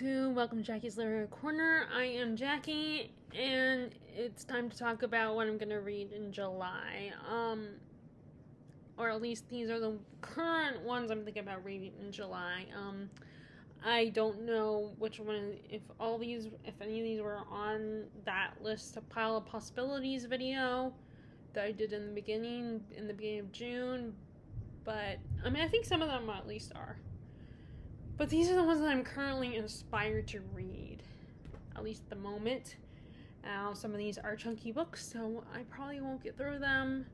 YouTube, welcome to Jackie's Literary Corner. I am Jackie, and it's time to talk about what I'm going to read in July. Or at least these are the current ones I'm thinking about reading in July. I don't know which one, if any of these were on that list of pile of possibilities video that I did in the beginning of June, but, I think some of them at least are. But these are the ones that I'm currently inspired to read, at least at the moment. Some of these are chunky books, so I probably won't get through them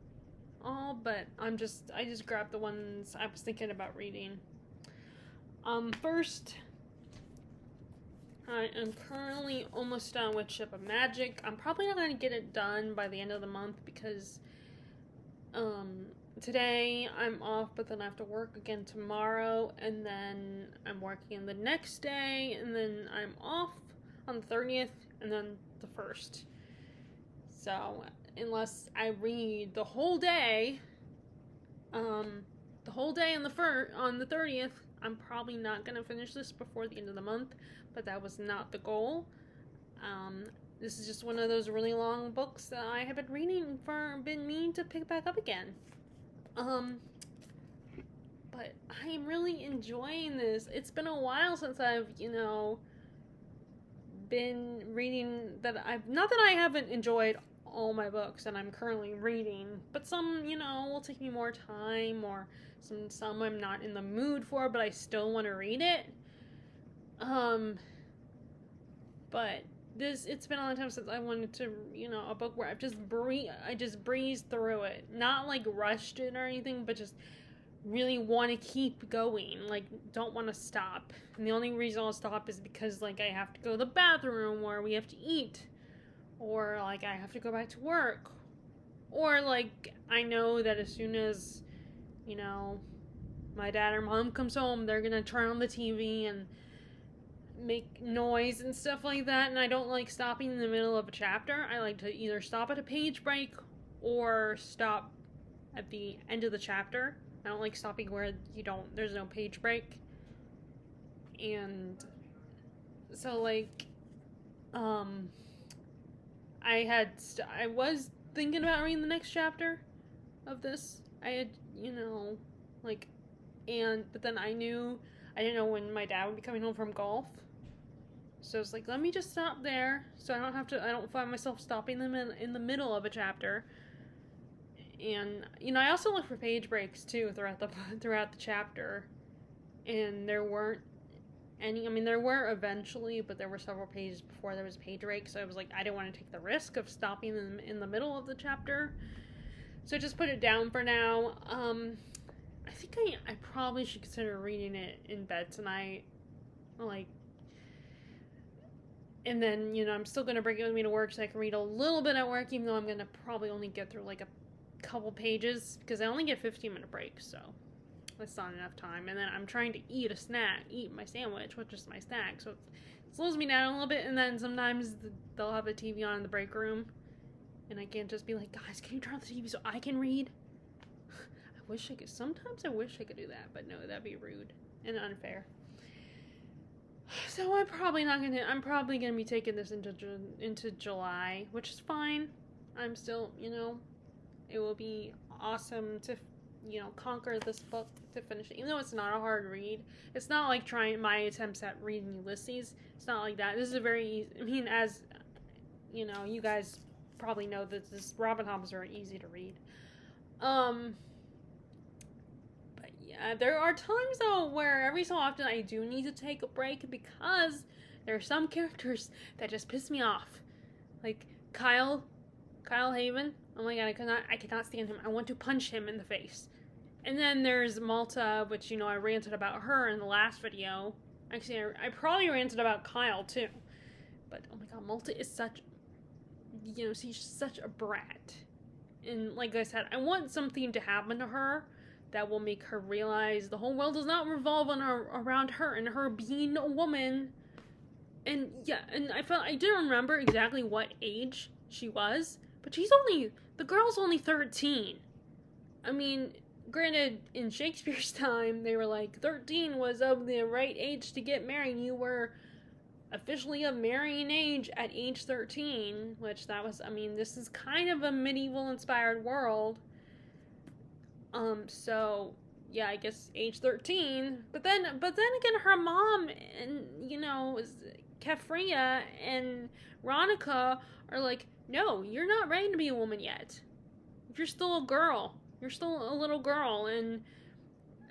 all, but I just grabbed the ones I was thinking about reading. First, I am currently almost done with Ship of Magic. I'm probably not going to get it done by the end of the month because, today I'm off, but then I have to work again tomorrow, and then I'm working the next day, and then I'm off on the 30th, and then the 1st. So, unless I read the whole day on the 30th, I'm probably not going to finish this before the end of the month, but that was not the goal. This is just one of those really long books that I have been meaning to pick back up again. But I am really enjoying this. It's been a while since I've, been reading not that I haven't enjoyed all my books that I'm currently reading, but some, will take me more time, or some I'm not in the mood for, but I still want to read it. But it's been a long time since I wanted to, a book where I just breezed through it. Not like rushed it or anything, but just really want to keep going. Like, don't want to stop. And the only reason I'll stop is because, like, I have to go to the bathroom, or we have to eat, or, like, I have to go back to work. Or, like, I know that as soon as, my dad or mom comes home, they're gonna turn on the TV and make noise and stuff like that, and I don't like stopping in the middle of a chapter. I like to either stop at a page break or stop at the end of the chapter. I don't like stopping where there's no page break. And so, like, I was thinking about reading the next chapter of this. I had, but then I didn't know when my dad would be coming home from golf. So it's like, let me just stop there, so I don't find myself stopping them in the middle of a chapter. And, I also look for page breaks, too, throughout the chapter. And there weren't any, there were eventually, but there were several pages before there was a page break, so I was like, I didn't want to take the risk of stopping them in the middle of the chapter. So I just put it down for now. I think I probably should consider reading it in bed tonight. And then, I'm still going to bring it with me to work so I can read a little bit at work, even though I'm going to probably only get through, like, a couple pages, because I only get 15-minute breaks, so that's not enough time. And then I'm trying to eat my sandwich, which is my snack, so it slows me down a little bit. And then sometimes they'll have the TV on in the break room, and I can't just be like, guys, can you turn on the TV so I can read? Sometimes I wish I could do that, but no, that'd be rude and unfair. So I'm probably gonna be taking this into July, which is fine. I'm still, it will be awesome to, conquer this book, to finish it. Even though it's not a hard read, it's not like trying my attempts at reading Ulysses. It's not like that. This is a very easy, as, you guys probably know that this Robin Hobb is very easy to read. But yeah, there are times though where every so often I do need to take a break because there are some characters that just piss me off. Like Kyle Haven. Oh my god, I cannot stand him. I want to punch him in the face. And then there's Malta, which, I ranted about her in the last video. Actually, I probably ranted about Kyle, too. But, oh my god, Malta is she's such a brat. And like I said, I want something to happen to her that will make her realize the whole world does not revolve around her and her being a woman. And, yeah, and I didn't remember exactly what age she was. But the girl's only 13. Granted, in Shakespeare's time, they were like, 13 was of the right age to get married. You were officially of marrying age at age 13, which that was, I mean, this is kind of a medieval inspired world. So yeah, I guess age 13. But then again, her mom and, Kefria and Ronica are like, no, you're not ready to be a woman yet. You're still a girl. You're still a little girl. And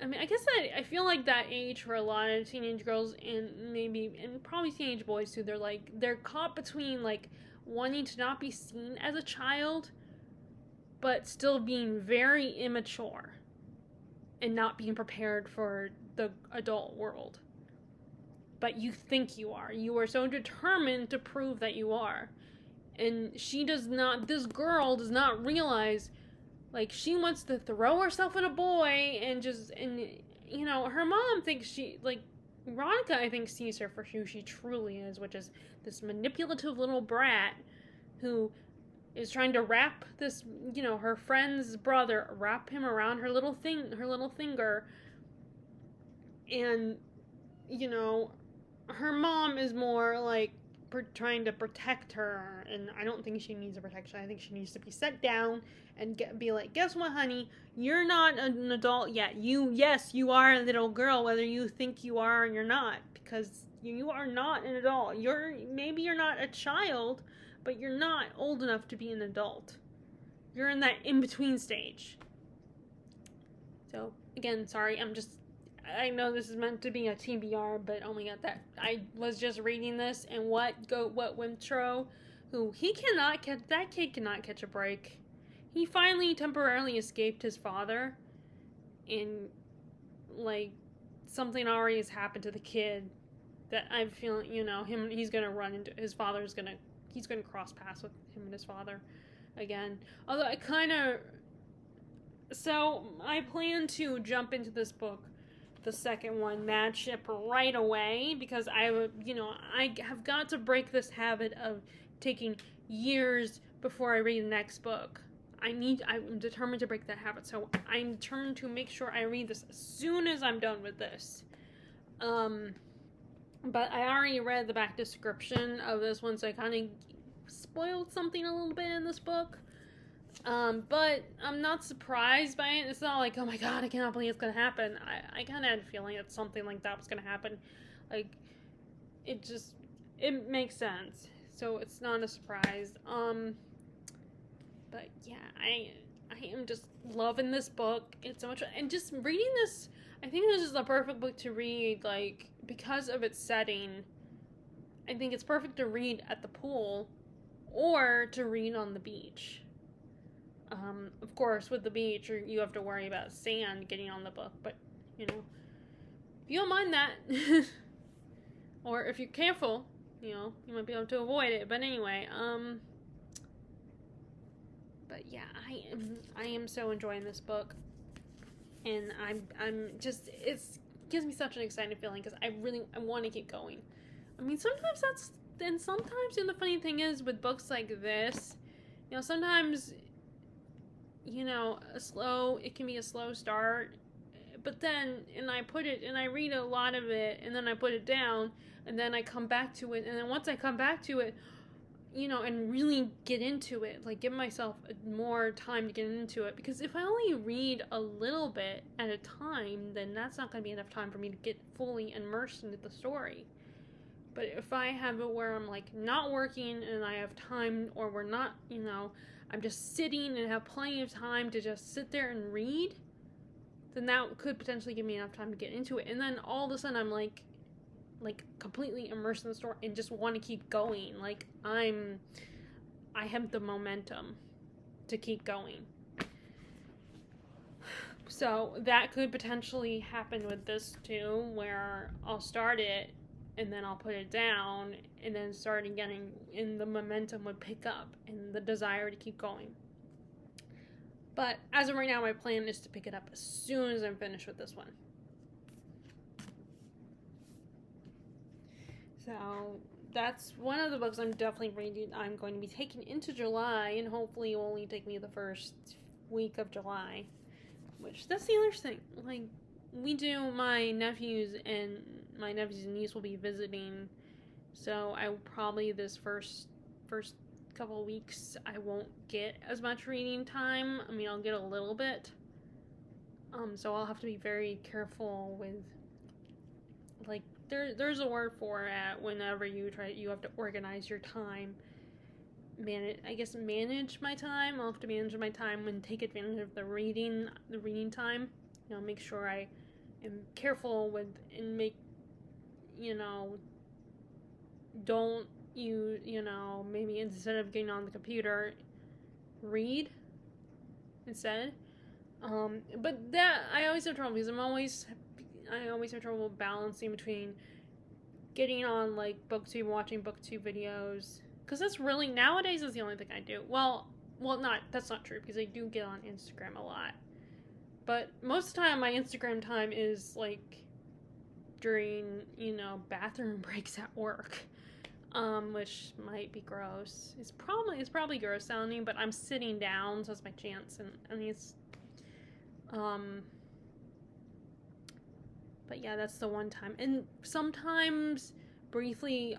I mean, I guess I feel like that age for a lot of teenage girls and probably teenage boys too, they're caught between like wanting to not be seen as a child, but still being very immature and not being prepared for the adult world. But you think you are. You are so determined to prove that you are. And this girl does not realize, like, she wants to throw herself at a boy her mom thinks Veronica, I think, sees her for who she truly is, which is this manipulative little brat who is trying to wrap this, her friend's brother, wrap him around her little finger. And, her mom is more like trying to protect her, and I don't think she needs a protection. I think she needs to be set down and be like, guess what, honey? You're not an adult yet. Yes, you are a little girl, whether you think you are or you're not, because you are not an adult. Maybe you're not a child, but you're not old enough to be an adult. You're in that in-between stage. So, again, sorry, I know this is meant to be a TBR, but oh my god, that I was just reading this, and what Wintro, that kid cannot catch a break. He finally temporarily escaped his father, and like something already has happened to the kid that I feel, he's gonna run into his father's he's gonna cross paths with him and his father again. Although so I plan to jump into this book, the second one, Mad Ship, right away, because I have got to break this habit of taking years before I read the next book. I'm determined to break that habit, so I'm determined to make sure I read this as soon as I'm done with this. But I already read the back description of this one, so I kind of spoiled something a little bit in this book. But I'm not surprised by it. It's not like, oh my god, I cannot believe it's gonna happen. I kind of had a feeling that something like that was gonna happen. Like, it makes sense. So it's not a surprise. But yeah, I am just loving this book. It's so much, and just reading this, I think this is the perfect book to read, like, because of its setting. I think it's perfect to read at the pool or to read on the beach. Of course, with the beach, you have to worry about sand getting on the book, but, if you don't mind that, or if you're careful, you might be able to avoid it. But anyway, but yeah, I am so enjoying this book, and I'm just, it gives me such an exciting feeling, because I want to keep going. I mean, sometimes the funny thing is, with books like this, sometimes, it can be a slow start, but then, and I read a lot of it, and then I put it down, and then I come back to it, and then once I come back to it, and really get into it, like, give myself more time to get into it, because if I only read a little bit at a time, then that's not going to be enough time for me to get fully immersed into the story. But if I have it where I'm, like, not working, and I have time, or we're not, I'm just sitting and have plenty of time to just sit there and read, then that could potentially give me enough time to get into it. And then all of a sudden I'm like completely immersed in the story and just want to keep going. Like, I have the momentum to keep going. So that could potentially happen with this too, where I'll start it and then I'll put it down, and then start again, and the momentum would pick up, and the desire to keep going. But as of right now, my plan is to pick it up as soon as I'm finished with this one. So that's one of the books I'm definitely reading. I'm going to be taking into July, and hopefully it will only take me the first week of July. Which, that's the other thing. Like, my nephews and niece will be visiting, So I probably this first couple of weeks I won't get as much reading time. I mean, I'll get a little bit. So I'll have to be very careful with, like, there's a word for it whenever you have to organize your time. Manage my time. I'll have to manage my time and take advantage of the reading time. Make sure I am careful with and make, don't maybe instead of getting on the computer, read instead. But that I always have trouble because I always have trouble balancing between getting on like BookTube, watching BookTube videos, because that's really nowadays is the only thing I do. That's not true because I do get on Instagram a lot, but most of the time my Instagram time is like during bathroom breaks at work, which might be gross. It's probably gross sounding, but I'm sitting down, so it's my chance, and I mean it's but yeah, that's the one time. And sometimes briefly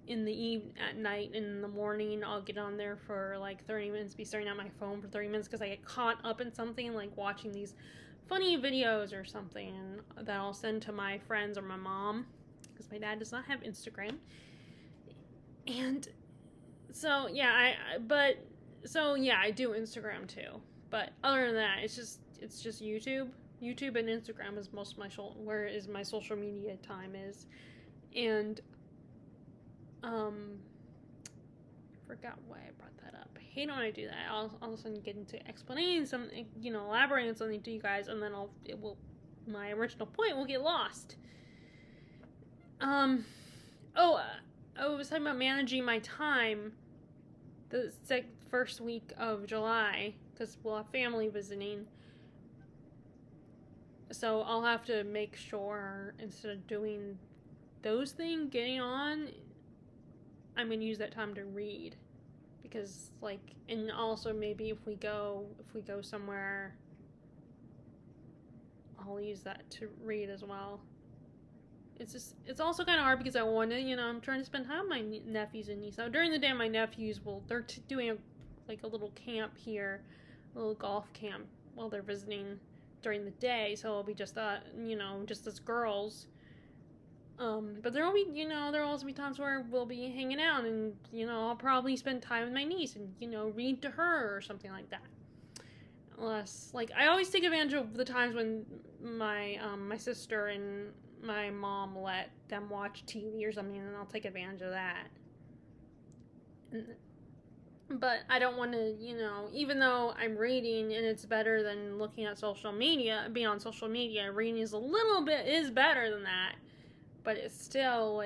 at night and in the morning, I'll get on there for like 30 minutes, be staring at my phone for 30 minutes because I get caught up in something, like watching these funny videos or something that I'll send to my friends or my mom, because my dad does not have Instagram. And so yeah, I do Instagram too. But other than that, it's just YouTube. YouTube and Instagram is most of my social media time is. And forgot why I brought that up. I hate when I do that. I'll all of a sudden get into explaining something, elaborating on something to you guys, and then my original point will get lost. I was talking about managing my time the first week of July, because we'll have family visiting. So I'll have to make sure, instead of doing those things, getting on, I'm going to use that time to read. Because, and also maybe if we go somewhere, I'll use that to read as well. It's also kind of hard because I want to, I'm trying to spend time with my nephews and nieces. Now, during the day, my nephews they're doing a little camp here, a little golf camp while they're visiting during the day, so it'll be just just as girls. But there'll also be times where we'll be hanging out, and I'll probably spend time with my niece and read to her or something like that. Unless, I always take advantage of the times when my sister and my mom let them watch TV or something, and I'll take advantage of that. But I don't want to, even though I'm reading and it's better than looking at social media, being on social media, reading is better than that. But it's still,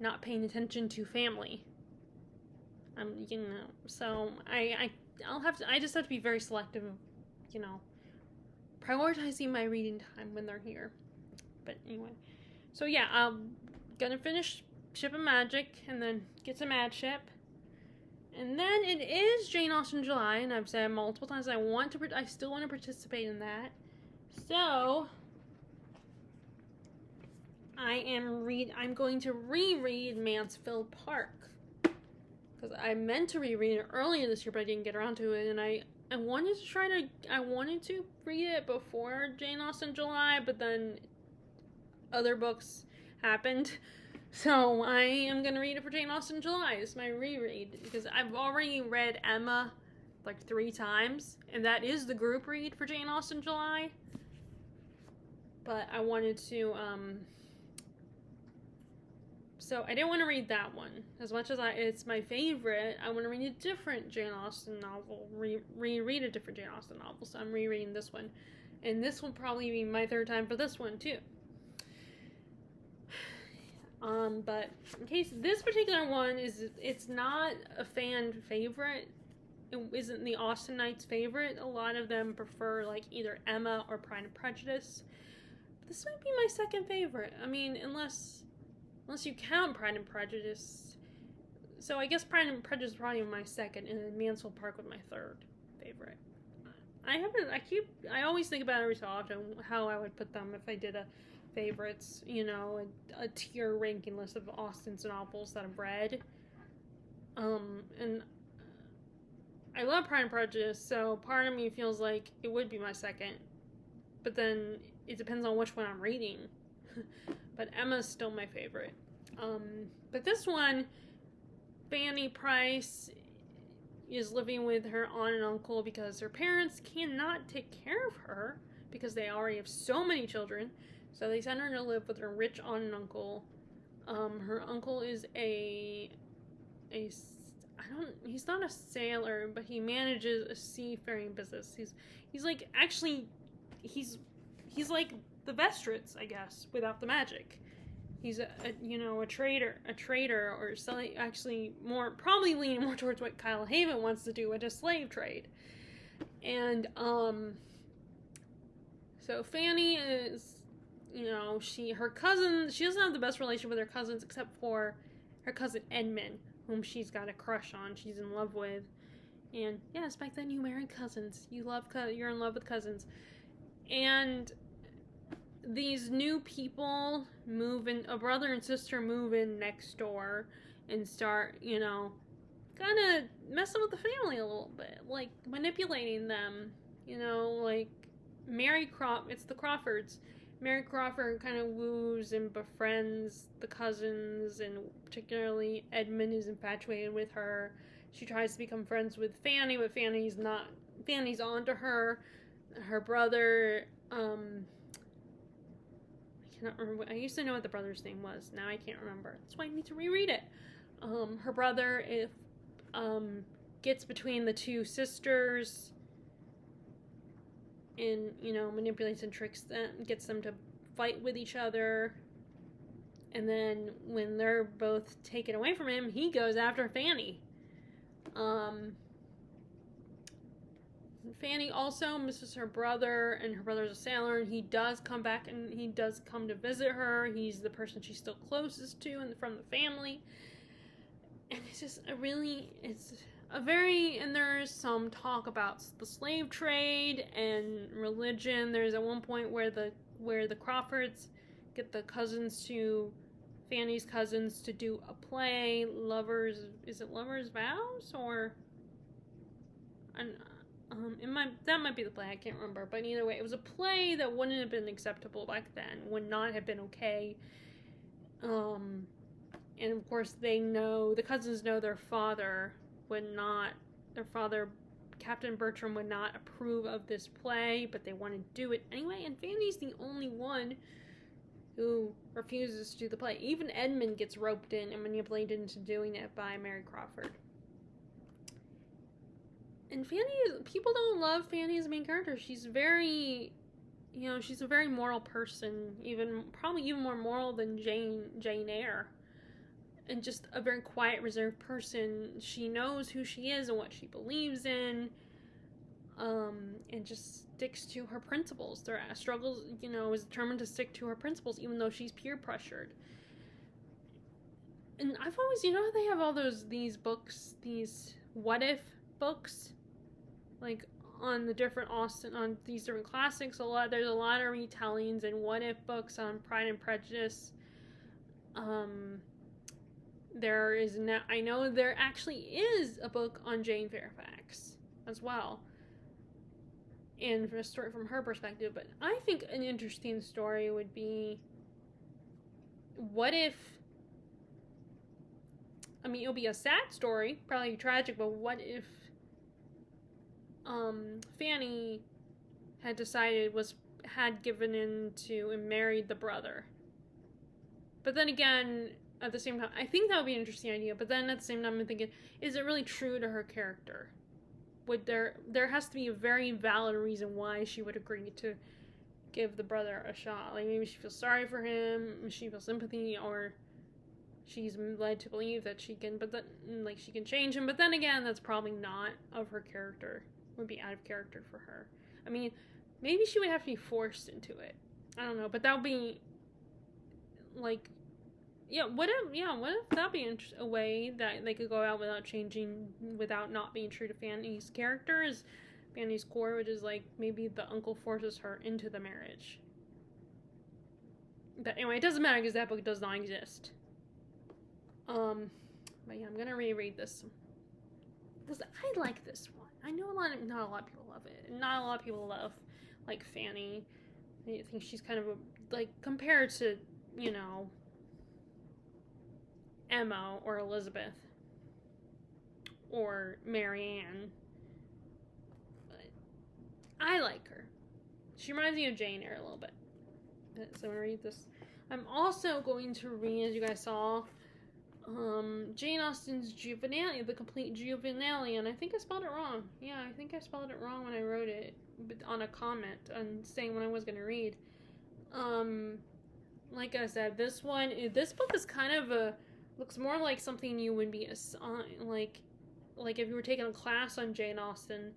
not paying attention to family. So I just have to be very selective of, prioritizing my reading time when they're here. But anyway, so yeah, I'm gonna finish Ship of Magic and then get to Mad Ship. And then it is Jane Austen July, and I've said multiple times I still want to participate in that. So I'm going to reread Mansfield Park, because I meant to reread it earlier this year, but I didn't get around to it, and I wanted to read it before Jane Austen July, but then other books happened. So I am going to read it for Jane Austen July. It's my reread, because I've already read Emma 3 times, and that is the group read for Jane Austen July. But I wanted to, so I didn't want to read that one. As much as it's my favorite, I want to read a different Jane Austen novel, reread a different Jane Austen novel, so I'm rereading this one. And this will probably be my third time for this one, too. But in case this particular one it's not a fan favorite, it isn't the Austenites' favorite. A lot of them prefer either Emma or Pride and Prejudice. But this might be my second favorite. I mean, unless you count Pride and Prejudice. So I guess Pride and Prejudice is probably my second, and then Mansfield Park was my third favorite. I always think about it every so often how I would put them if favorites, you know, a tier ranking list of Austen's novels that I've read. And I love Pride and Prejudice, so part of me feels like it would be my second. But then it depends on which one I'm reading. But Emma's still my favorite. But this one, Fanny Price is living with her aunt and uncle because her parents cannot take care of her because they already have so many children. So they send her to live with her rich aunt and uncle. Her uncle is he's not a sailor, but he manages a seafaring business. He's like, actually, he's like the Vestrits, I guess, without the magic. He's a trader, or selling, actually probably leaning more towards what Kyle Haven wants to do, with a slave trade. And so Fanny is, her cousin, she doesn't have the best relationship with her cousins except for her cousin Edmund, whom she's got a crush on, she's in love with. And yes, back then you married cousins. You're in love with cousins. And these new people a brother and sister move in next door and start, kind of messing with the family a little bit, like manipulating them, like it's the Crawfords. Mary Crawford kind of woos and befriends the cousins, and particularly Edmund is infatuated with her. She tries to become friends with Fanny, but Fanny's onto her. Her brother, I cannot remember. I used to know what the brother's name was. Now I can't remember. That's why I need to reread it. Her brother gets between the two sisters and, manipulates and tricks them, gets them to fight with each other. And then when they're both taken away from him, he goes after Fanny. Fanny also misses her brother, and her brother's a sailor, and he does come back, and he does come to visit her. He's the person she's still closest to and from the family. And it's just and there's some talk about the slave trade and religion. There's at one point where the Crawfords get the Fanny's cousins to do a play, Lovers Vows, or that might be the play, I can't remember, but either way, it was a play that wouldn't have been acceptable back then, would not have been okay. And of course the cousins know their father, Captain Bertram, would not approve of this play, but they want to do it anyway, and Fanny's the only one who refuses to do the play. Even Edmund gets roped in and manipulated into doing it by Mary Crawford. And people don't love Fanny as a main character. She's very, she's a very moral person, probably even more moral than Jane Eyre. And just a very quiet, reserved person. She knows who she is and what she believes in, and just sticks to her principles. Their struggles, is determined to stick to her principles, even though she's peer pressured. And I've always, how they have all these books, these what if books, like on these different classics. There's a lot of retellings and what if books on Pride and Prejudice. I know there actually is a book on Jane Fairfax as well, and a story from her perspective. But I think an interesting story would be, what if, it'll be a sad story, probably tragic, but what if Fanny had given in to and married the brother? But then again, at the same time, I think that would be an interesting idea, but then at the same time I'm thinking, is it really true to her character? There has to be a very valid reason why she would agree to give the brother a shot. Like, maybe she feels sorry for him, she feels sympathy, or she's led to believe that she can change him. But then again, that's probably not of her character. It would be out of character for her. Maybe she would have to be forced into it. I don't know, but that would be like, what if that'd be a way that they could go out without not being true to Fanny's character, is Fanny's core, which is like, maybe the uncle forces her into the marriage. But anyway, it doesn't matter because that book does not exist. But yeah, I'm gonna reread this because I like this one. I know not a lot of people love it. Not a lot of people love like Fanny. I think she's kind of like compared to, you know, Emma or Elizabeth or Marianne. But I like her. She reminds me of Jane Eyre a little bit. So I'm gonna read this. I'm also going to read, as you guys saw, Jane Austen's Juvenilia, The Complete Juvenilia, and I think I spelled it wrong. Yeah, I think I spelled it wrong when I wrote it on a comment on saying what I was going to read. Like I said, this book is kind of looks more like something you would be assigned, like if you were taking a class on Jane Austen,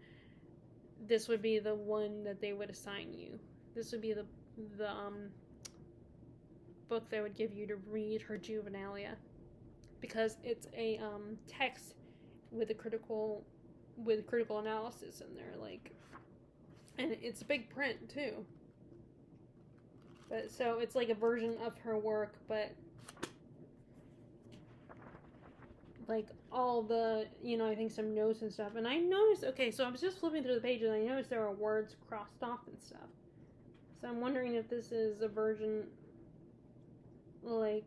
this would be the one that they would assign you. This would be the book they would give you to read her Juvenilia. Because it's a text with critical analysis in there, like, and it's a big print too. But so it's like a version of her work, but like all the, you know, I think some notes and stuff. And I noticed, okay, so I was just flipping through the pages and I noticed there were words crossed off and stuff. So I'm wondering if this is a version like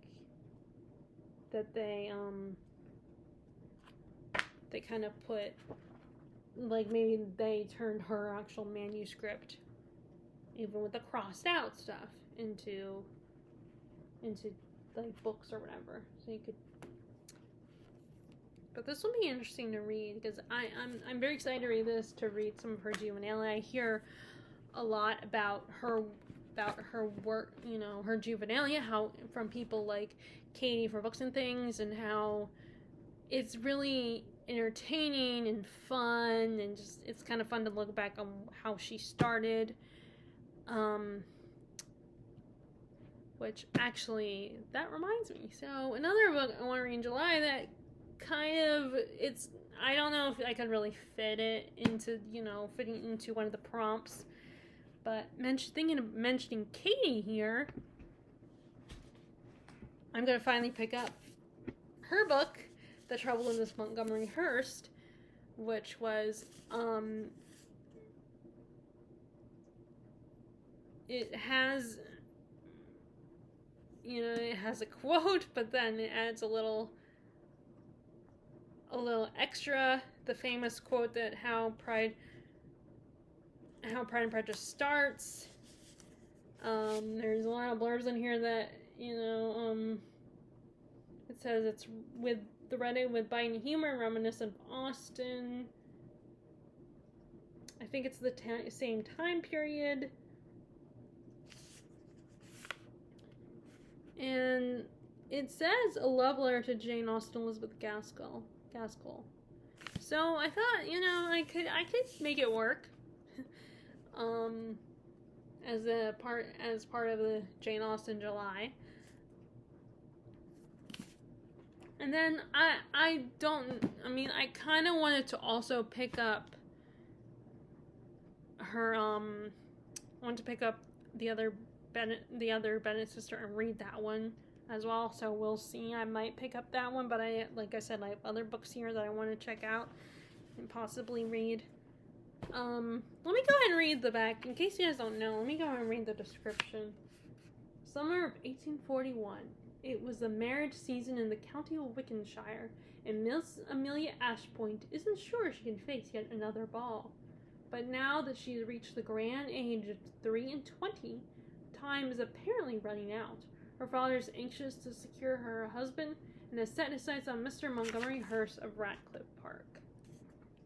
that they kind of put, like, maybe they turned her actual manuscript, even with the crossed out stuff, into like books or whatever, so you could. But this will be interesting to read because I'm very excited to read this, to read some of her Juvenilia. I hear a lot about her work, you know, her Juvenilia, how from people like Katie for Books and Things, and how it's really entertaining and fun, and just it's kind of fun to look back on how she started. Which actually, that reminds me. So another book I want to read in July that kind of, it's, I don't know if I could really fit it into, you know, fitting into one of the prompts. But thinking of mentioning Katie here, I'm going to finally pick up her book, The Trouble in Miss Montgomery Hearst, which was, it has, you know, it has a quote, but then it adds a little extra, the famous quote that how Pride and Prejudice starts. There's a lot of blurbs in here that, you know, it says it's read with biting humor, reminiscent of Austen. I think it's the same time period. And it says a love letter to Jane Austen, Elizabeth Gaskell. So I thought, you know, I could make it work. As part of the Jane Austen July. And then I kind of wanted to also pick up her the other Bennet sister and read that one as well. So we'll see. I might pick up that one, but like I said, I have other books here that I want to check out and possibly read. Let me go ahead and read the back. In case you guys don't know, let me go ahead and read the description. Summer of 1841. It was the marriage season in the county of Wickenshire, and Miss Amelia Ashpoint isn't sure she can face yet another ball. But now that she's reached the grand age of 23, time is apparently running out. Her father is anxious to secure her a husband and has set his sights on Mr. Montgomery Hearst of Ratcliffe Park.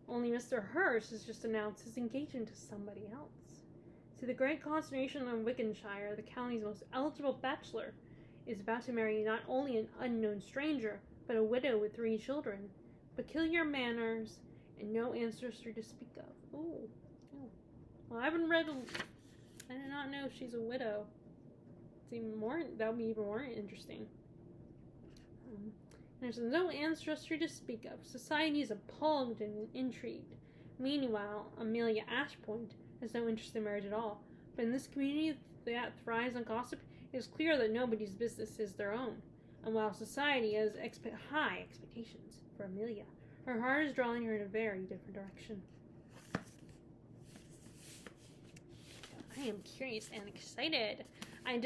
Only Mr. Hearst has just announced his engagement to somebody else. To the great consternation of Wickenshire, the county's most eligible bachelor is about to marry not only an unknown stranger, but a widow with 3 children, peculiar manners, and no ancestry to speak of. Ooh. Oh. Well, I did not know if she's a widow. That would be even more interesting. There's no ancestry to speak of. Society is appalled and intrigued. Meanwhile, Amelia Ashpoint has no interest in marriage at all. But in this community that thrives on gossip, it is clear that nobody's business is their own. And while society has high expectations for Amelia, her heart is drawing her in a very different direction. I am curious and excited. I had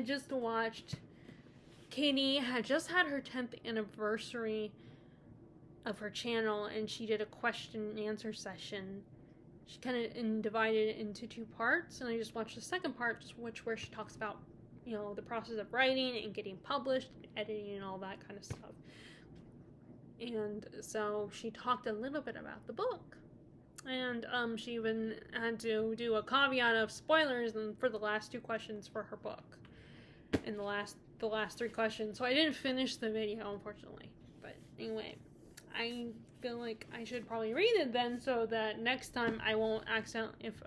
just watched, Katie had just had her 10th anniversary of her channel, and she did a question and answer session. She kind of divided it into 2 parts, and I just watched the second part, where she talks about, the process of writing and getting published, editing, and all that kind of stuff. And so she talked a little bit about the book. And she even had to do a caveat of spoilers for the last 2 questions for her book. And the last 3 questions. So I didn't finish the video, unfortunately. But anyway, I feel like I should probably read it then, so that next time I won't if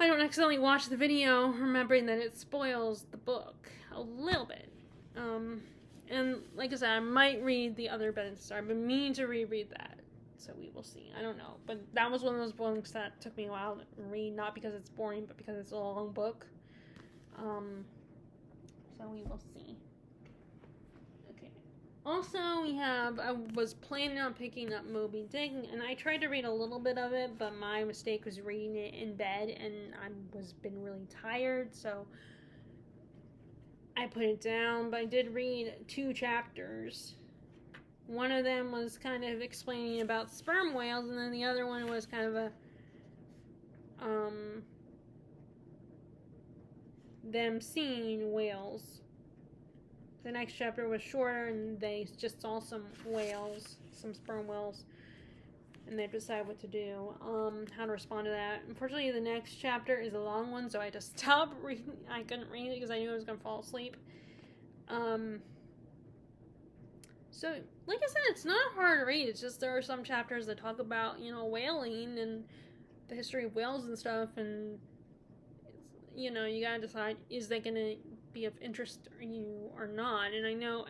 I don't accidentally watch the video, remembering that it spoils the book a little bit. And like I said, I might read the other Benedict Star. I've been meaning to reread that. So we will see. I don't know. But that was one of those books that took me a while to read, not because it's boring, but because it's a long book. So we will see. Okay. Also, I was planning on picking up Moby Dick, and I tried to read a little bit of it, but my mistake was reading it in bed, and been really tired, so I put it down. But I did read 2 chapters. One of them was kind of explaining about sperm whales, and then the other one was kind of them seeing whales. The next chapter was shorter, and they just saw some sperm whales, and they decided what to do, how to respond to that. Unfortunately, the next chapter is a long one, so I just stopped reading. I couldn't read it because I knew I was going to fall asleep. So, like I said, it's not hard to read. It's just there are some chapters that talk about, whaling and the history of whales and stuff, and, you gotta decide, is that gonna be of interest to you or not? And I know,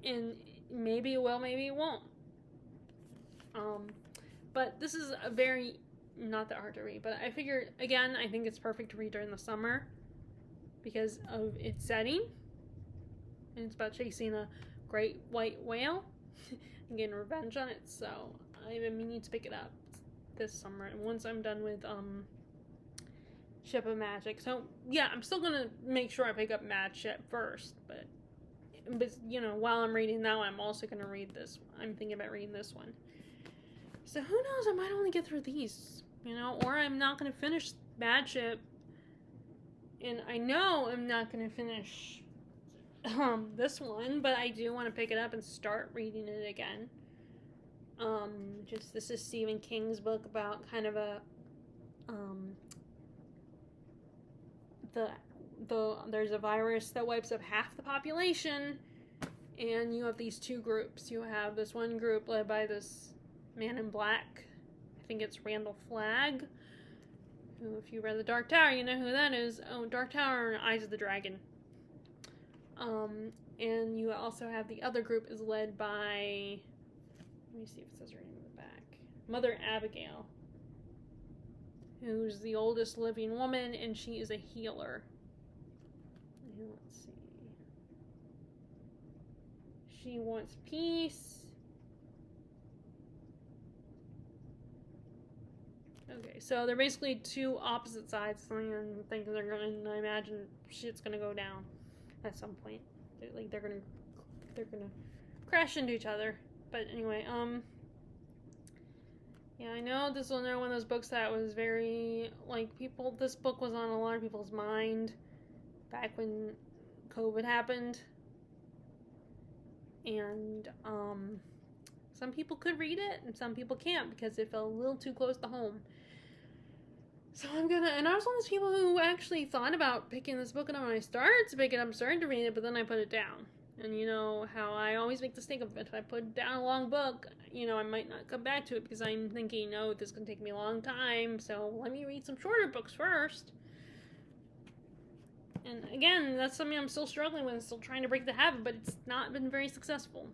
and maybe it will, maybe it won't. But this is a very, not that hard to read, but I figured, again, I think it's perfect to read during the summer because of its setting. And it's about chasing a great white whale and getting revenge on it. So I've been meaning to pick it up this summer. And once I'm done with Ship of Magic. So yeah, I'm still gonna make sure I pick up Mad Ship first. But while I'm reading that one, I'm also gonna read this. I'm thinking about reading this one. So who knows? I might only get through these. Or I'm not gonna finish Mad Ship. And I know I'm not gonna finish this one, but I do want to pick it up and start reading it again. This is Stephen King's book about kind of a there's a virus that wipes up half the population, and you have these 2 groups. You have this one group led by this man in black. I think it's Randall Flagg, who, if you read The Dark Tower, you know who that is. Oh, Dark Tower and Eyes of the Dragon. And you also have the other group is led by, let me see if it says her name in the back, Mother Abigail, who's the oldest living woman, and she is a healer. And let's see. She wants peace. Okay, so they're basically 2 opposite sides, and I'm thinking I imagine shit's gonna go down at some point. They're gonna crash into each other. But anyway, yeah, I know this was another one of those books that was very, this book was on a lot of people's mind back when COVID happened. And, some people could read it, and some people can't, because it felt a little too close to home. So and I was one of those people who actually thought about picking this book up when I started to pick it up, I'm starting to read it, but then I put it down. And you know how I always make the mistake of, if I put down a long book, I might not come back to it because I'm thinking, oh, this is going to take me a long time, so let me read some shorter books first. And again, that's something I'm still struggling with, still trying to break the habit, but it's not been very successful.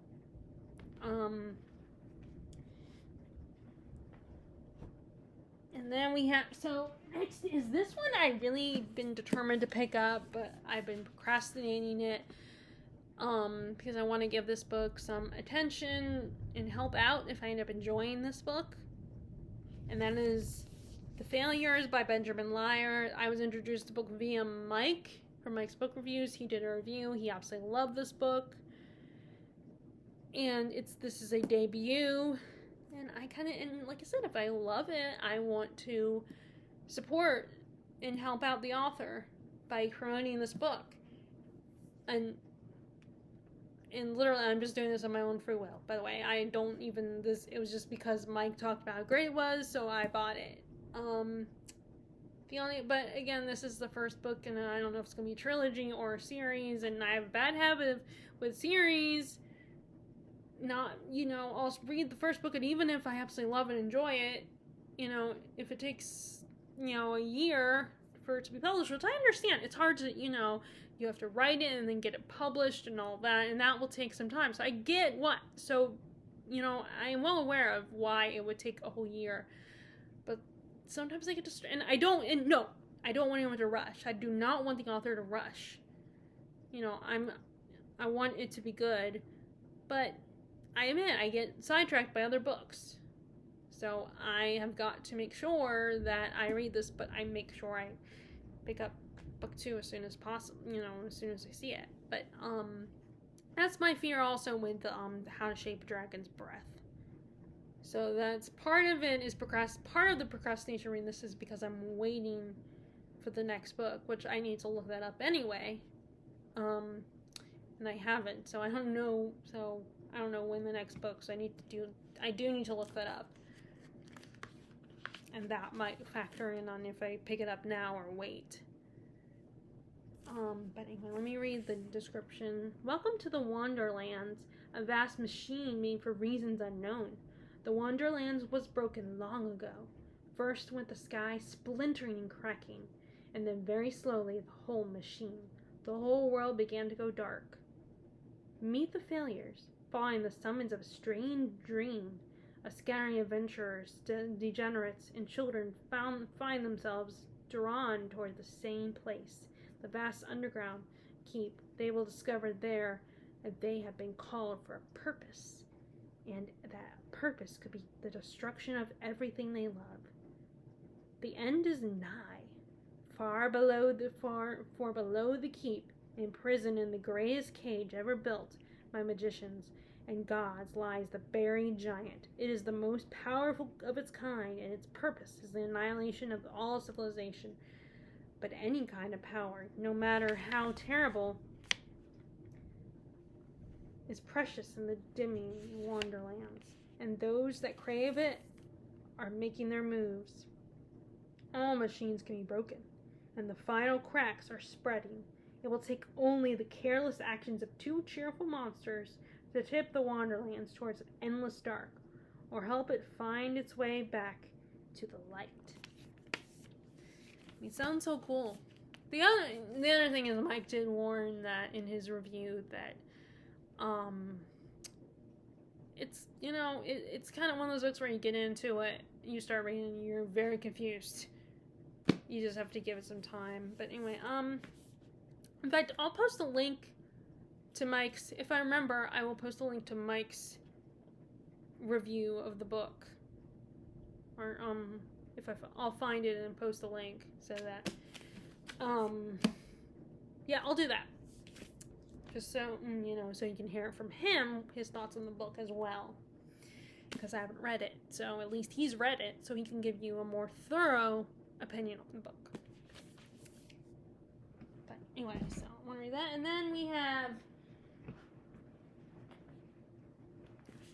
And then we have, so next is this one I really been determined to pick up, but I've been procrastinating it because I want to give this book some attention and help out if I end up enjoying this book. And that is The Failures by Benjamin Lyer. I was introduced to the book via Mike from Mike's Book Reviews. He did a review. He absolutely loved this book. And this is a debut. And I kind of, and like I said, if I love it, I want to support and help out the author by promoting this book. And literally, I'm just doing this on my own free will. By the way, I don't even, it was just because Mike talked about how great it was, so I bought it. But again, this is the first book, and I don't know if it's going to be a trilogy or a series, and I have a bad habit with series, I'll read the first book, and even if I absolutely love and enjoy it, if it takes, a year for it to be published, which I understand, it's hard to, you have to write it and then get it published and all that, and that will take some time. So I get I am well aware of why it would take a whole year. But sometimes I get distracted, and I don't want anyone to rush. I do not want the author to rush. I want it to be good, but I admit I get sidetracked by other books. So I have got to make sure that I read this, but I make sure I pick up book 2 as soon as possible, as soon as I see it. But that's my fear also with the How to Shape a Dragon's Breath. So that's part of it is part of the procrastination reading this is because I'm waiting for the next book, which I need to look that up anyway. And I haven't, so I don't know when the next book, so I do need to look that up. And that might factor in on if I pick it up now or wait. But anyway, let me read the description. Welcome to the Wanderlands, a vast machine made for reasons unknown. The Wanderlands was broken long ago. First went the sky splintering and cracking, and then very slowly the whole machine. The whole world began to go dark. Meet the failures, following the summons of a strange dream. A scattering of adventurers, degenerates, and children find themselves drawn toward the same place, the vast underground keep. They will discover there that they have been called for a purpose, and that purpose could be the destruction of everything they love. The end is nigh. Far below the keep, imprisoned in the greatest cage ever built by magicians and gods, lies the buried giant. It is the most powerful of its kind, and its purpose is the annihilation of all civilization. But any kind of power, no matter how terrible, is precious in the dimming Wanderlands, and those that crave it are making their moves. All machines can be broken, and the final cracks are spreading. It will take only the careless actions of 2 cheerful monsters to tip the Wanderlands towards an endless dark, or help it find its way back to the light. It sounds so cool. The other thing is Mike did warn that in his review that it's it's kind of one of those books where you get into it, you start reading, and you're very confused. You just have to give it some time. But anyway, in fact, I'll post a link to Mike's, if I remember, I will post a link to Mike's review of the book. Or, I'll find it and post a link so that, yeah, I'll do that. Just so, so you can hear from him, his thoughts on the book as well. Because I haven't read it. So at least he's read it, so he can give you a more thorough opinion on the book. But anyway, so I want to read that. And then we have,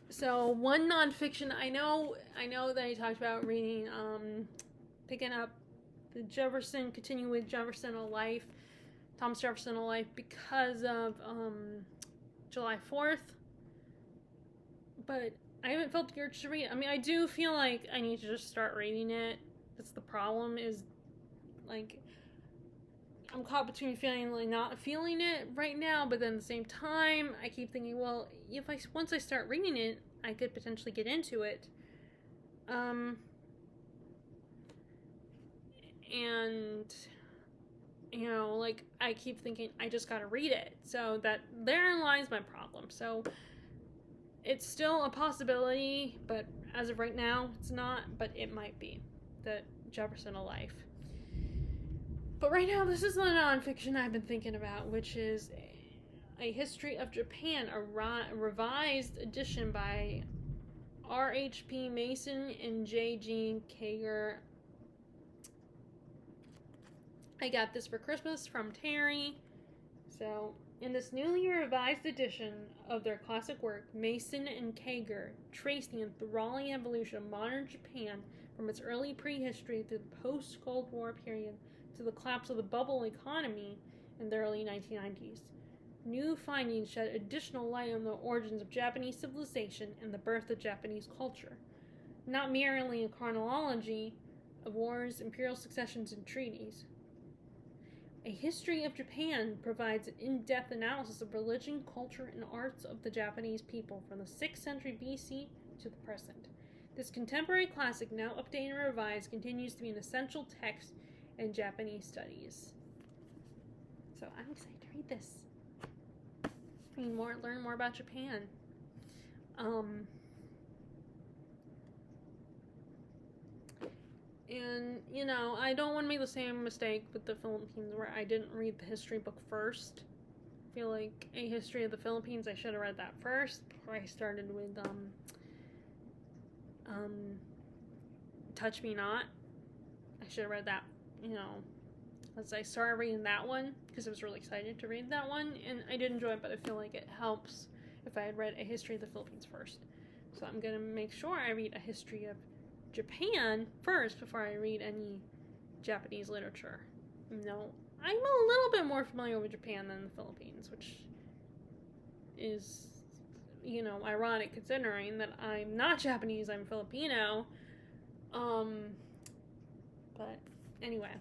so one nonfiction, I know that I talked about reading, picking up the continue with Jefferson of Life, Thomas Jefferson of Life, because of July 4th, but I haven't felt the urge to read it. I mean, I do feel like I need to just start reading it. That's the problem, is, like, I'm caught between feeling like not feeling it right now, but then at the same time, I keep thinking, well, once I start reading it, I could potentially get into it. and like I keep thinking I just gotta read it. So that therein lies my problem. So it's still a possibility, but as of right now, it's not. But it might be the Jefferson of Life. But right now, this is the nonfiction I've been thinking about, which is a History of Japan, a revised edition by R.H.P. Mason and J.G. Kager. I got this for Christmas from Terry. So, in this newly revised edition of their classic work, Mason and Kager trace the enthralling evolution of modern Japan from its early prehistory through the post-Cold War period to the collapse of the bubble economy in the early 1990s. New findings shed additional light on the origins of Japanese civilization and the birth of Japanese culture. Not merely a chronology of wars, imperial successions, and treaties. A History of Japan provides an in-depth analysis of religion, culture, and arts of the Japanese people from the 6th century BC to the present. This contemporary classic, now updated and revised, continues to be an essential text in Japanese studies. So I'm excited to read this. Learn more about Japan. And, I don't want to make the same mistake with the Philippines where I didn't read the history book first. I feel like A History of the Philippines, I should have read that first before I started with Touch Me Not. I should have read that, as I started reading that one because I was really excited to read that one, and I did enjoy it, but I feel like it helps if I had read A History of the Philippines first. So I'm going to make sure I read A History of Japan first before I read any Japanese literature. I'm a little bit more familiar with Japan than the Philippines, which is, ironic considering that I'm not Japanese, I'm Filipino. But anyway,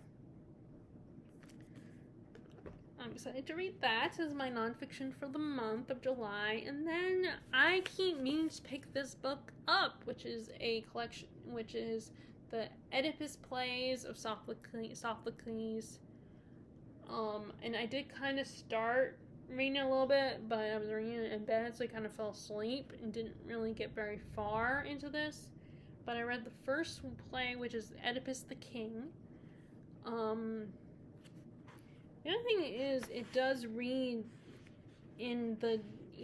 I'm excited to read that as my nonfiction for the month of July. And then I keep meaning to pick this book up, which is a collection, which is the Oedipus plays of Sophocles. And I did kind of start reading it a little bit, but I was reading it in bed, so I kind of fell asleep and didn't really get very far into this. But I read the first play, which is Oedipus the King. The other thing is, it does read even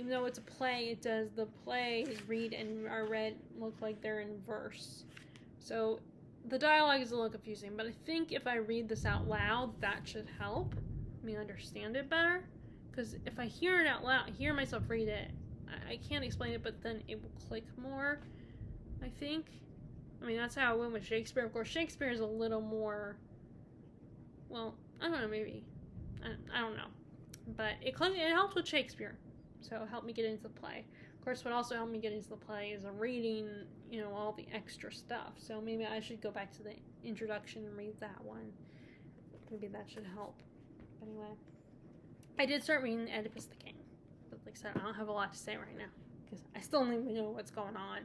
though it's a play, the plays read and are read look like they're in verse. So the dialogue is a little confusing, but I think if I read this out loud, that should help me understand it better. Because if I hear it out loud, hear myself read it, I can't explain it, but then it will click more, I think. I mean, that's how I went with Shakespeare. Of course, Shakespeare is a little more, well, I don't know, maybe. I don't know. But it helps with Shakespeare. So it helped me get into the play. Of course, what also helped me get into the play is reading, all the extra stuff. So maybe I should go back to the introduction and read that one. Maybe that should help. But anyway, I did start reading Oedipus the King. But like I said, I don't have a lot to say right now. Because I still don't even know what's going on.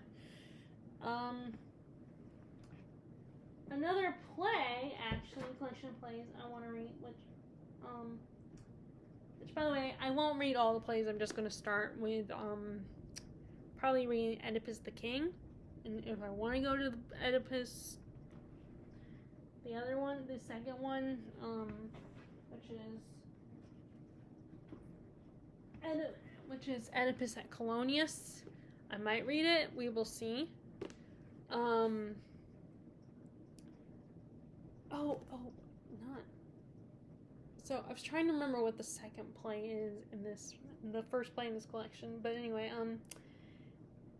Another play, actually, collection of plays I want to read, which, by the way, I won't read all the plays. I'm just going to start with, probably reading Oedipus the King. And if I want to go to the Oedipus, the other one, the second one, which is Oedipus at Colonius, I might read it. We will see. So I was trying to remember what the second play is the first play in this collection. But anyway,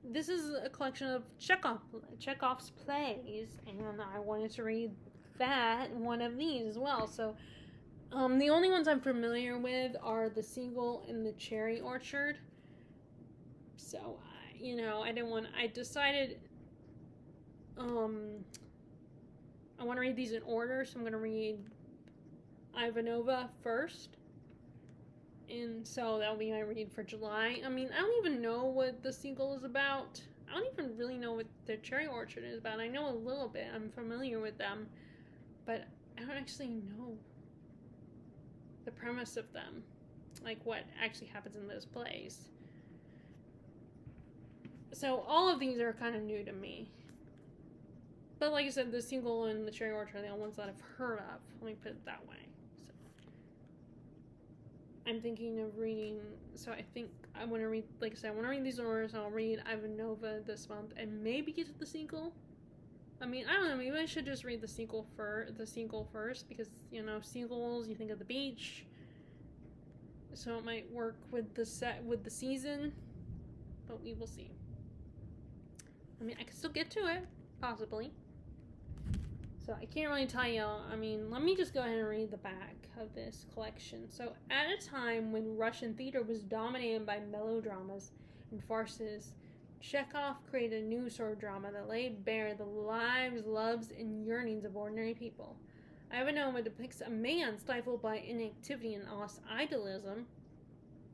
this is a collection of Chekhov's plays, and I wanted to read one of these as well. So, the only ones I'm familiar with are The Seagull and the Cherry Orchard. So, I decided, I want to read these in order, so I'm going to read Ivanova first, and so that'll be my read for July. I mean, I don't even know what The Seagull is about. I don't even really know what the Cherry Orchard is about. I know a little bit. I'm familiar with them, but I don't actually know the premise of them, like what actually happens in those plays. So all of these are kind of new to me. But like I said, The Seagull and The Cherry Orchard are the only ones that I've heard of. Let me put it that way. So I'm thinking of reading. So I think I want to read. Like I said, I want to read these in order. So I'll read Ivanova this month and maybe get to The Seagull. I mean, I don't know. Maybe I should just read The Seagull first because seagulls. You think of the beach. So it might work with the season, but we will see. I mean, I can still get to it, possibly. So I can't really tell you. I mean, let me just go ahead and read the back of this collection. So at a time when Russian theater was dominated by melodramas and farces, Chekhov created a new sort of drama that laid bare the lives, loves, and yearnings of ordinary people. Ivanova depicts a man stifled by inactivity and lost idealism.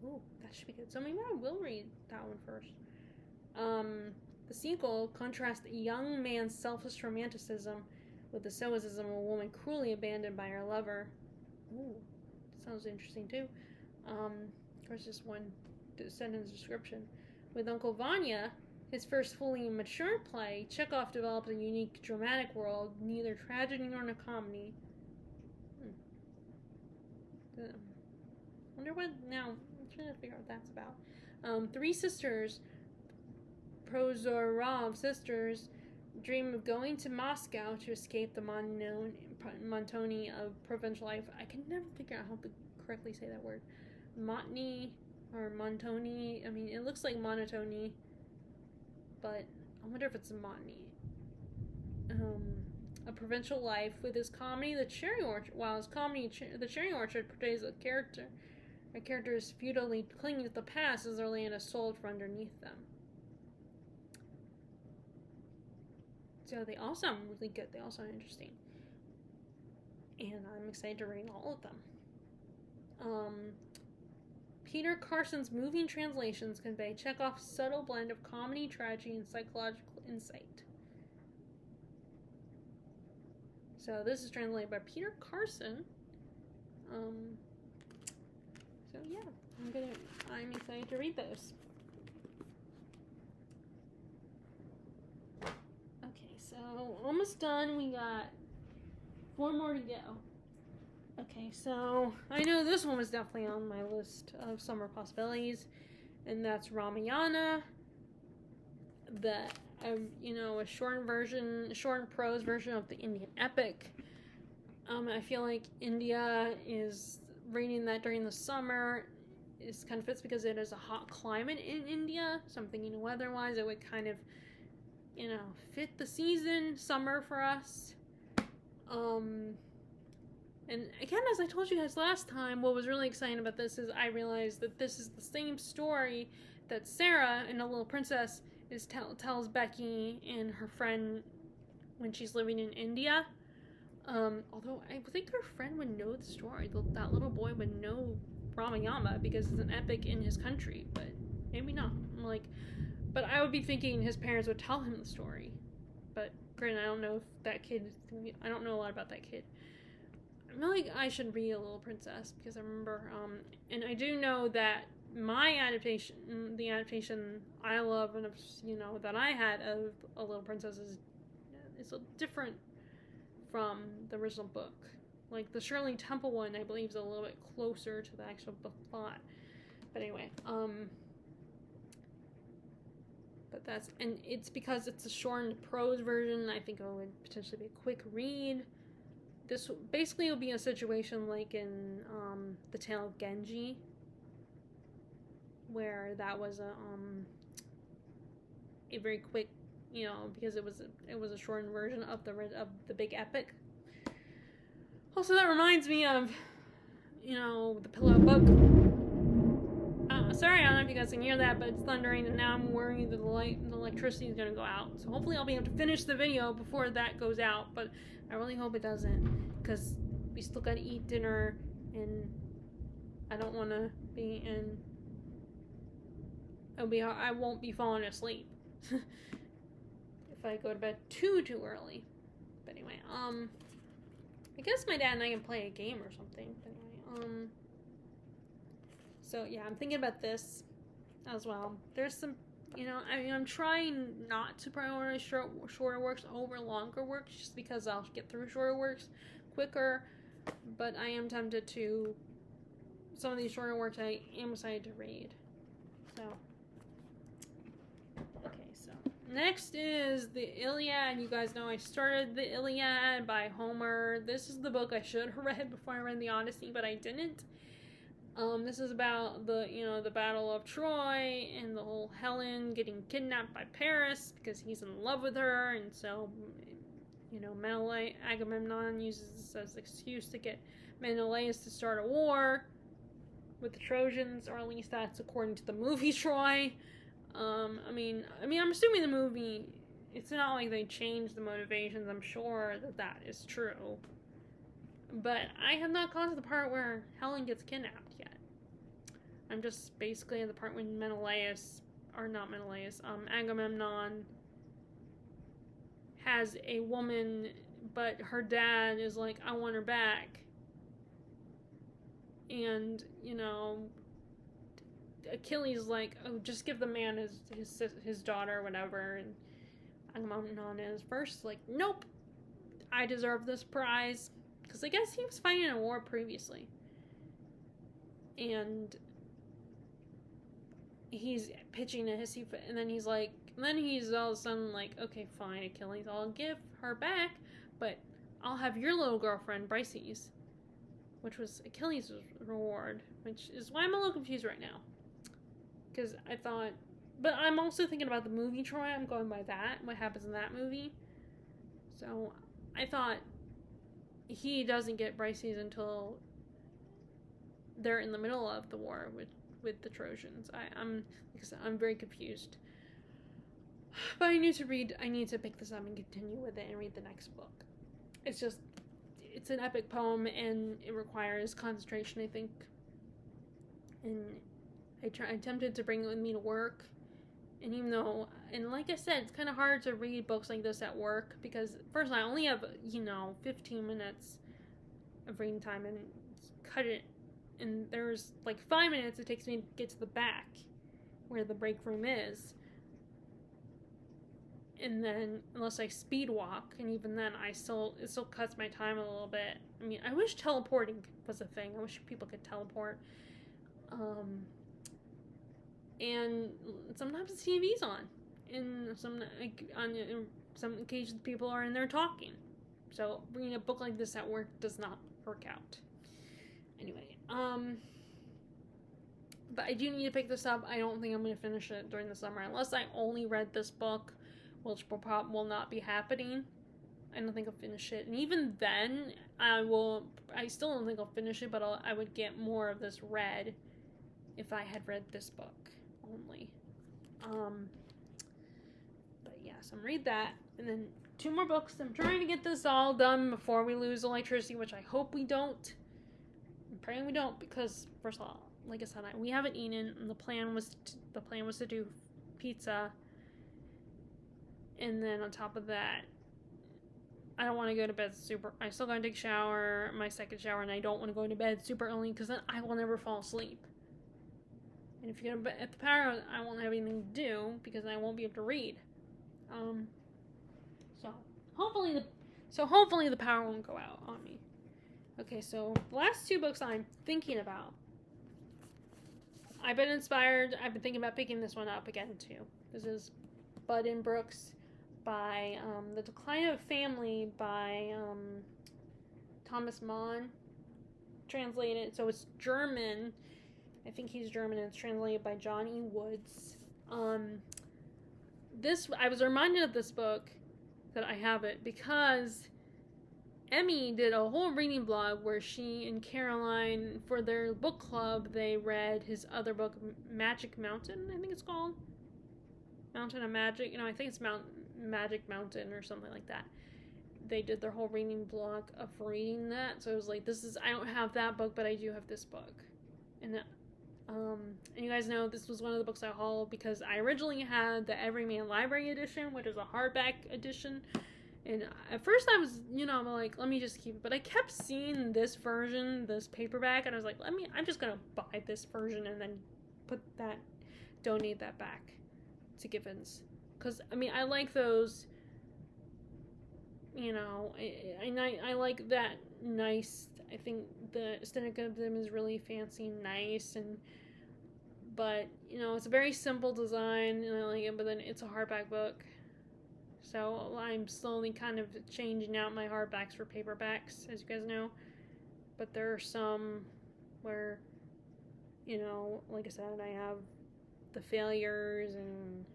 Ooh, that should be good. So maybe I will read that one first. The Seagull contrasts a young man's selfish romanticism with the stoicism of a woman cruelly abandoned by her lover. Ooh, sounds interesting too. There's just one sentence description. With Uncle Vanya, his first fully mature play, Chekhov developed a unique dramatic world, neither tragedy nor comedy. Wonder what now. I'm trying to figure out what that's about. Three sisters, Prozorov sisters, dream of going to Moscow to escape the monotony of provincial life. I can never figure out how to correctly say that word. Monotony or monotony. I mean, it looks like monotony, but I wonder if it's monotony. A provincial life with his comedy, The Cherry Orchard. While his comedy, The Cherry Orchard, portrays a character is futilely clinging to the past as their land is sold from underneath them. So they all sound really good. They all sound interesting. And I'm excited to read all of them. Peter Carson's moving translations convey Chekhov's subtle blend of comedy, tragedy, and psychological insight. So this is translated by Peter Carson. So yeah, I'm excited to read those. Okay, so almost done. We got 4 more to go. Okay, so I know this one was definitely on my list of summer possibilities, and that's Ramayana. A shortened prose version of the Indian epic. I feel like India is reading that during the summer is kind of fits because it is a hot climate in India. So I'm thinking weather-wise, it would kind of, fit the season, summer for us. And again, as I told you guys last time, what was really exciting about this is I realized that this is the same story that Sarah in The Little Princess tells Becky and her friend when she's living in India. Although I think her friend would know the story. That little boy would know Ramayana because it's an epic in his country, but maybe not. But I would be thinking his parents would tell him the story. But granted, I don't know if that kid. I don't know a lot about that kid. I feel like I should read A Little Princess because I remember, and I do know that my adaptation, the adaptation I love and that I had of A Little Princess is different from the original book. Like the Shirley Temple one, I believe, is a little bit closer to the actual book plot. But anyway, and it's because it's a shortened prose version. I think it would potentially be a quick read. This basically will be a situation like in The Tale of Genji, where that was a very quick, because it was a shortened version of the big epic. Also, that reminds me of, The Pillow Book. Sorry, I don't know if you guys can hear that, but it's thundering, and now I'm worried that the electricity is going to go out. So hopefully I'll be able to finish the video before that goes out, but I really hope it doesn't, because we still got to eat dinner, and I don't want to be in... I won't be falling asleep if I go to bed too early. But anyway, I guess my dad and I can play a game or something. Anyway, so yeah, I'm thinking about this as well. There's some, I'm trying not to prioritize shorter works over longer works just because I'll get through shorter works quicker. But I am tempted to, some of these shorter works I am excited to read. So, okay, so next is the Iliad. You guys know I started the Iliad by Homer. This is the book I should have read before I read the Odyssey, but I didn't. This is about the Battle of Troy and the whole Helen getting kidnapped by Paris because he's in love with her, and so, Agamemnon uses this as an excuse to get Menelaus to start a war with the Trojans, or at least that's according to the movie Troy. I'm assuming the movie, it's not like they changed the motivations. I'm sure that is true. But I have not gone to the part where Helen gets kidnapped yet. I'm just basically at the part when Agamemnon has a woman, but her dad is like, I want her back. And, Achilles is like, oh, just give the man his daughter or whatever. And Agamemnon is first like, nope, I deserve this prize. Because I guess he was fighting a war previously. And he's pitching a hissy fit, and then he's all of a sudden like, okay, fine, Achilles, I'll give her back, but I'll have your little girlfriend, Briseis, which was Achilles' reward, which is why I'm a little confused right now. Because I thought, but I'm also thinking about the movie Troy, I'm going by that, what happens in that movie. So I thought he doesn't get Briseis until they're in the middle of the war with the Trojans. I'm very confused. But I need to pick this up and continue with it and read the next book. It's an epic poem and it requires concentration, I think. And I'm tempted to bring it with me to work. And even though, and like I said, it's kind of hard to read books like this at work because first I only have, 15 minutes of reading time and cut it. And there's like 5 minutes it takes me to get to the back where the break room is. And then, unless I speed walk, and even then, it still cuts my time a little bit. I mean, I wish teleporting was a thing. I wish people could teleport. And sometimes the TV's on. And on some occasions, people are in there talking. So, reading a book like this at work does not work out. Anyway, but I do need to pick this up. I don't think I'm going to finish it during the summer, unless I only read this book, which will not be happening. I don't think I'll finish it. And even then, I still don't think I'll finish it, but I would get more of this read if I had read this book only. But yes, I'm read that. And then 2 more books. I'm trying to get this all done before we lose electricity, which I hope we don't. I'm praying we don't, because first of all, like I said, we haven't eaten, and the plan was to do pizza. And then on top of that, I don't want to go to bed I still gotta take a shower, my second shower, and I don't want to go to bed super early because then I will never fall asleep. And if you go at the power out, I won't have anything to do because I won't be able to read. So hopefully the power won't go out on me. Okay, so the last 2 books I'm thinking about. I've been inspired. I've been thinking about picking this one up again too. This is Buddenbrooks by The Decline of a Family by Thomas Mann. Translated, so it's German. I think he's German, and it's translated by John E. Woods. I was reminded of this book that I have it because Emmy did a whole reading blog where she and Caroline, for their book club, they read his other book, Magic Mountain, I think it's called. Mountain of Magic. I think it's Magic Mountain or something like that. They did their whole reading blog of reading that. So it was like, I don't have that book, but I do have this book. And you guys know this was one of the books I hauled because I originally had the Everyman Library edition, which is a hardback edition. And at first I was, I'm like, let me just keep it. But I kept seeing this version, this paperback, and I was like, I'm just going to buy this version and then donate that back to Givens. Because, I like those, I like that nice, I think the aesthetic of them is really fancy and nice, but, it's a very simple design, and I like it, but then it's a hardback book. So I'm slowly kind of changing out my hardbacks for paperbacks, as you guys know. But there are some where, like I said, I have the failures and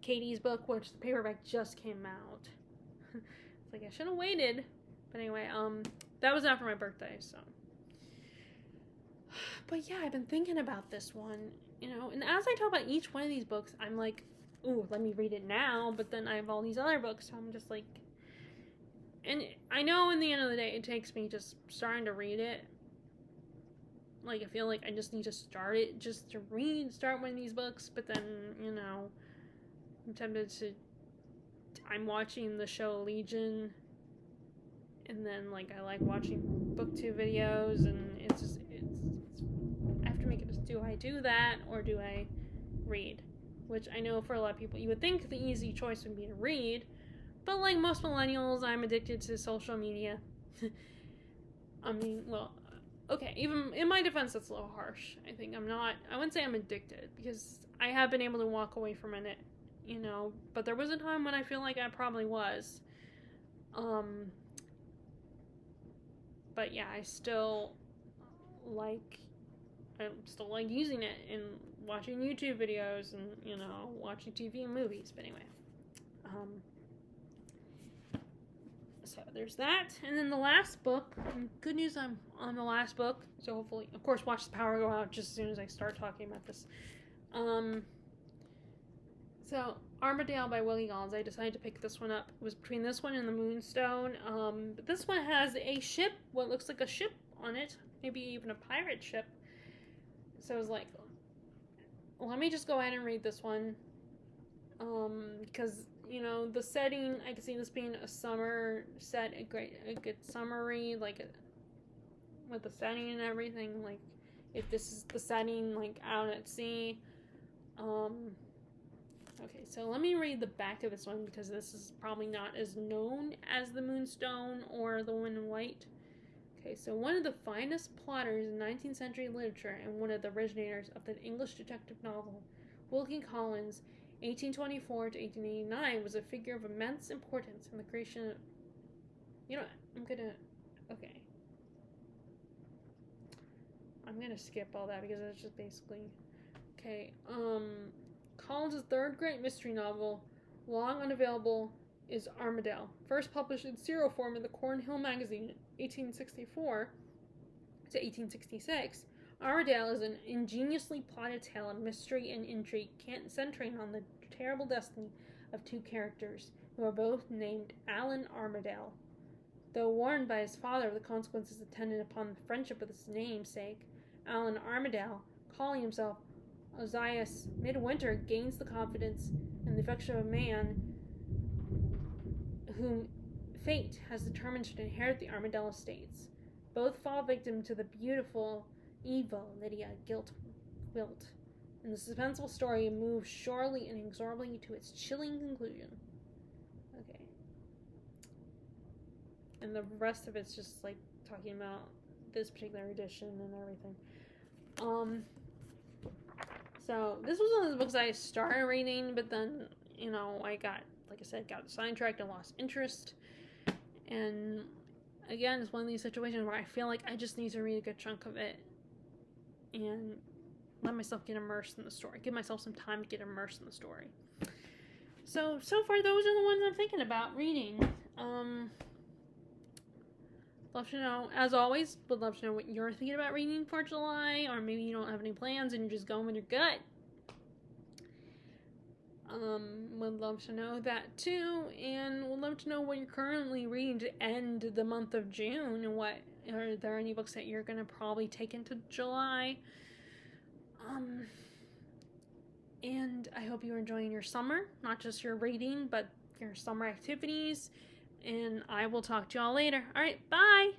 Katie's book, which the paperback just came out. It's like I should have waited. But anyway, that was after my birthday, so. But yeah, I've been thinking about this one. And as I talk about each one of these books, I'm like, ooh, let me read it now, but then I have all these other books, so I'm just like, and I know in the end of the day, it takes me just starting to read it. Like, I feel like I just need to start it, just to start one of these books, but then, I'm tempted to, I'm watching the show Legion, and then, like, I like watching BookTube videos, and it's just, I have to make it, do I do that, or do I read? Which I know for a lot of people, you would think the easy choice would be to read, but like most millennials, I'm addicted to social media. Okay, even in my defense, that's a little harsh. I wouldn't say I'm addicted, because I have been able to walk away from it, but there was a time when I feel like I probably was. But yeah, I'm still like using it and watching YouTube videos and, watching TV and movies. But anyway, so there's that. And then the last book, good news, I'm on the last book. So hopefully, of course, watch the power go out just as soon as I start talking about this. So Armadale by Willie Collins. I decided to pick this one up. It was between this one and the Moonstone. But this one has a ship, what looks like a ship on it, maybe even a pirate ship. So I was like, let me just go ahead and read this one. Because, the setting, I can see this being a summer set, a good summer read, with the setting and everything, like, if this is the setting, like, out at sea. Okay, so let me read the back of this one, because this is probably not as known as the Moonstone or the Woman in White. Okay, so one of the finest plotters in 19th century literature and one of the originators of the English detective novel, Wilkie Collins, 1824 to 1889, was a figure of immense importance in the creation of... I'm gonna skip all that because it's just basically... Okay, Collins' third great mystery novel, long unavailable, is Armadale, first published in serial form in the Cornhill magazine in 1864 to 1866. Armadale is an ingeniously plotted tale of mystery and intrigue centering on the terrible destiny of two characters who are both named Alan Armadale. Though warned by his father of the consequences attendant upon the friendship with his namesake, Alan Armadale, calling himself Ozias Midwinter, gains the confidence and the affection of a man whom fate has determined should inherit the Armadale estates. Both fall victim to the beautiful, evil Lydia Gwilt. And the suspenseful story moves surely and inexorably to its chilling conclusion. Okay. And the rest of it's just like talking about this particular edition and everything. So this was one of the books I started reading, but then, I got sidetracked and lost interest. And again, it's one of these situations where I feel like I just need to read a good chunk of it and let myself get immersed in the story. Give myself some time to get immersed in the story. So far, those are the ones I'm thinking about reading. Love to know, as always, would love to know what you're thinking about reading for July, or maybe you don't have any plans and you're just going with your gut. Would love to know that too, and would love to know what you're currently reading to end the month of June, and what are there any books that you're going to probably take into July. And I hope you're enjoying your summer, not just your reading, but your summer activities. And I will talk to y'all later. All right, bye.